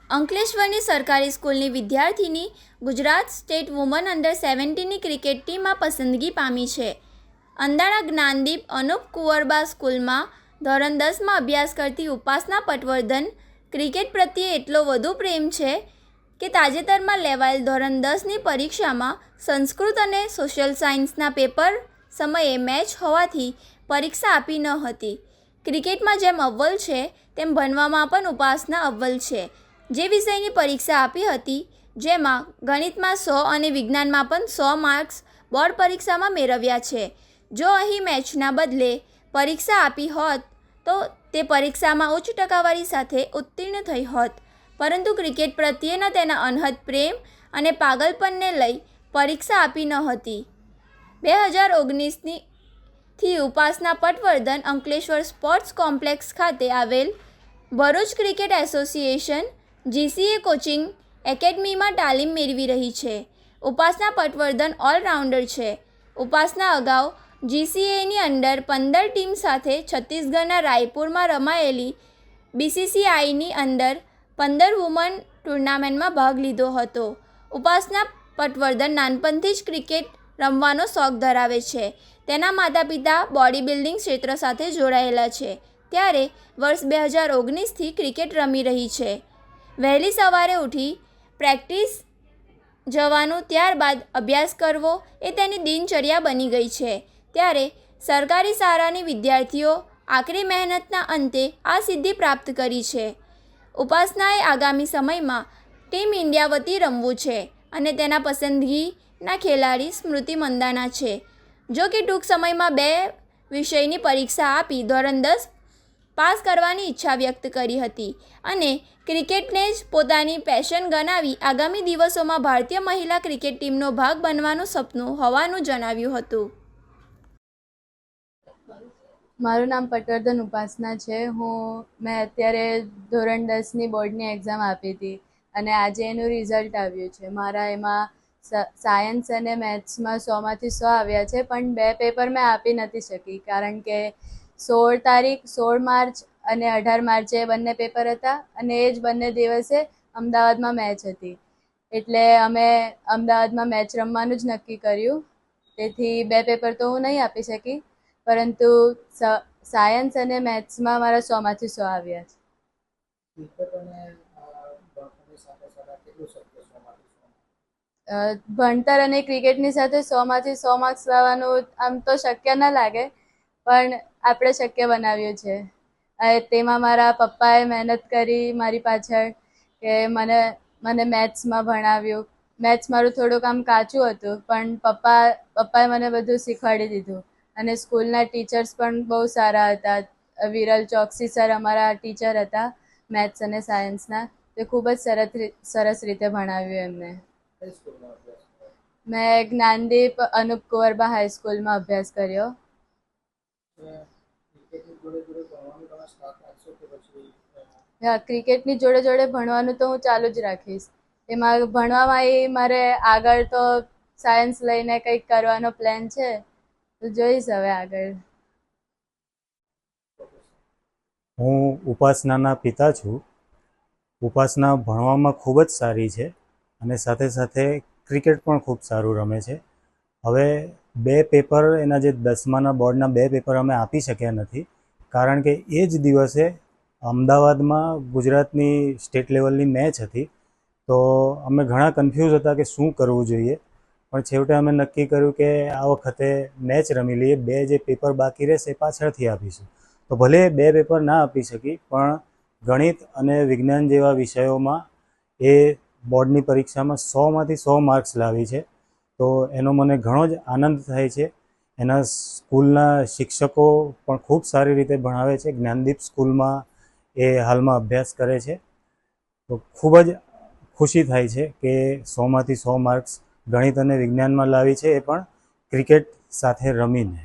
અંકલેશ્વરની સરકારી સ્કૂલની વિદ્યાર્થીની ગુજરાત સ્ટેટ વુમન અંડર 17ની ક્રિકેટ ટીમમાં પસંદગી પામી છે. અંદાણા જ્ઞાનદીપ અનુપ કુંવરબા સ્કૂલમાં ધોરણ 10માં અભ્યાસ કરતી ઉપાસના પટવર્ધન ક્રિકેટ પ્રત્યે એટલો વધુ પ્રેમ છે કે તાજેતરમાં લેવાયેલ ધોરણ 10ની પરીક્ષામાં સંસ્કૃત અને સોશિયલ સાયન્સના પેપર સમયે મેચ હોવાથી પરીક્ષા આપી ન હતી. ક્રિકેટમાં જેમ અવ્વલ છે તેમ ભણવામાં પણ ઉપાસના અવ્વલ છે. જે વિષયની પરીક્ષા આપી હતી જેમાં ગણિતમાં 100 અને વિજ્ઞાનમાં પણ 100 માર્ક્સ બોર્ડ પરીક્ષામાં મેળવ્યા છે. જો અહીં મેચના બદલે પરીક્ષા આપી હોત તો તે પરીક્ષામાં ઉચ્ચ ટકાવારી સાથે ઉત્તીર્ણ થઈ હોત, પરંતુ ક્રિકેટ પ્રત્યેના તેના અનહદ પ્રેમ અને પાગલપનને લઈ પરીક્ષા આપી ન હતી. 2019થી ઉપાસના પટવર્ધન અંકલેશ્વર સ્પોર્ટ્સ કોમ્પ્લેક્સ ખાતે આવેલ Bharuch cricket association GCA coaching એકેડમીમાં તાલીમ મેળવી રહી છે. ઉપાસના પટવર્ધન ઓલરાઉન્ડર છે. ઉપાસના અગાઉ GCAની અંડર 15 ટીમ સાથે છત્તીસગઢના રાયપુરમાં રમાયેલી BCCIની અંડર 15 વુમન ટુર્નામેન્ટમાં ભાગ લીધો હતો. ઉપાસના પટવર્ધન નાનપણથી જ ક્રિકેટ રમવાનો શોખ ધરાવે છે. તેના માતા પિતા બોડી બિલ્ડિંગ ક્ષેત્ર સાથે જોડાયેલા છે, ત્યારે વર્ષ 2019થી ક્રિકેટ રમી રહી છે. વહેલી સવારે ઉઠી પ્રેક્ટિસ જવાનું, ત્યારબાદ અભ્યાસ કરવો એ તેની દિનચર્યા બની ગઈ છે. ત્યારે સરકારી શાળાની વિદ્યાર્થીઓ આકરી મહેનતના અંતે આ સિદ્ધિ પ્રાપ્ત કરી છે. ઉપાસનાએ આગામી સમયમાં ટીમ ઇન્ડિયા વતી રમવું છે અને તેના પસંદગીના ખેલાડી સ્મૃતિ મંદાના છે. જો કે ટૂંક સમયમાં 2 વિષયની પરીક્ષા આપી ધોરણ 10 પાસ કરવાની ઈચ્છા વ્યક્ત કરી હતી અને ક્રિકેટને જ પોતાની પેશન ગણાવી આગામી દિવસોમાં ભારતીય મહિલા ક્રિકેટ ટીમનો ભાગ બનવાનું સપનું હોવાનું જણાવ્યું હતું. મારું નામ પટવર્ધન ઉપાસના છે. મેં અત્યારે ધોરણ 10ની બોર્ડની એક્ઝામ આપી હતી અને આજે એનું રિઝલ્ટ આવ્યું છે. મારા એમાં સાયન્સ અને મેથ્સમાં 100માંથી 100 આવ્યા છે, પણ 2 પેપર મેં આપી નથી શકી કારણ કે 16 માર્ચ અને 18 માર્ચે બંને પેપર હતા અને એ જ બંને દિવસે અમદાવાદમાં મેચ હતી. એટલે અમે અમદાવાદમાં મેચ રમવાનું જ નક્કી કર્યું. તેથી 2 પેપર તો હું નહીં આપી શકી, પરંતુ સાયન્સ અને મેથ્સમાં મારા 100માંથી 100 આવ્યા છે. ભણતર અને ક્રિકેટની સાથે 100માંથી 100 માર્ક્સ લાવવાનું આમ તો શક્ય ન લાગે, પણ આપણે શક્ય બનાવ્યું છે. તેમાં મારા પપ્પાએ મહેનત કરી મારી પાછળ કે મને મેથ્સમાં ભણાવ્યું. મેથ્સ મારું થોડુંક આમ કાચું હતું, પણ પપ્પાએ મને બધું શીખવાડી દીધું અને સ્કૂલના ટીચર્સ પણ બહુ સારા હતા. વિરલ ચોકસી સર અમારા ટીચર હતા મેથ્સ અને સાયન્સના. તે ખૂબ જ સરસ રીતે ભણાવ્યું એમને. મેં જ્ઞાનદીપ અનુપ કુંવરબા હાઈસ્કૂલમાં અભ્યાસ કર્યો. ક્રિકેટની જોડે જોડે ભણવાનું તો હું ચાલુ જ રાખીશ. એમાં ભણવામાં મારે આગળ તો સાયન્સ લઈને કંઈક કરવાનો પ્લાન છે, તો જોઈશ હવે આગળ. હું ઉપાસનાના પિતા છું. ઉપાસના ભણવામાં ખૂબ જ સારી છે અને સાથે સાથે ક્રિકેટ પણ ખૂબ સારું રમે છે. હવે 2 પેપર એના જે 10માના બોર્ડના 2 પેપર અમે આપી શક્યા નથી કારણ કે એ જ દિવસે અમદાવાદમાં ગુજરાતની સ્ટેટ લેવલની મેચ હતી. તો અમે ઘણા કન્ફ્યુઝ હતા કે શું કરવું જોઈએ, પણ છેવટે અમે નક્કી કર્યું કે આ વખતે મેચ રમી લઈએ. 2 જે પેપર બાકી રહેશે એ પાછળથી આપીશું. તો ભલે 2 પેપર ના આપી શકી, પણ ગણિત અને વિજ્ઞાન જેવા વિષયોમાં એ બોર્ડની પરીક્ષામાં 100માંથી 100 માર્ક્સ લાવી છે. તો એનો મને ઘણો જ આનંદ થાય છે. એના સ્કૂલના શિક્ષકો પણ ખૂબ સારી રીતે ભણાવે છે. જ્ઞાનદીપ સ્કૂલમાં એ હાલમાં અભ્યાસ કરે છે. તો ખૂબ જ ખુશી થાય છે કે 100માંથી 100 માર્ક્સ ગણિત અને વિજ્ઞાનમાં લાવી છે, એ પણ ક્રિકેટ સાથે રમીને.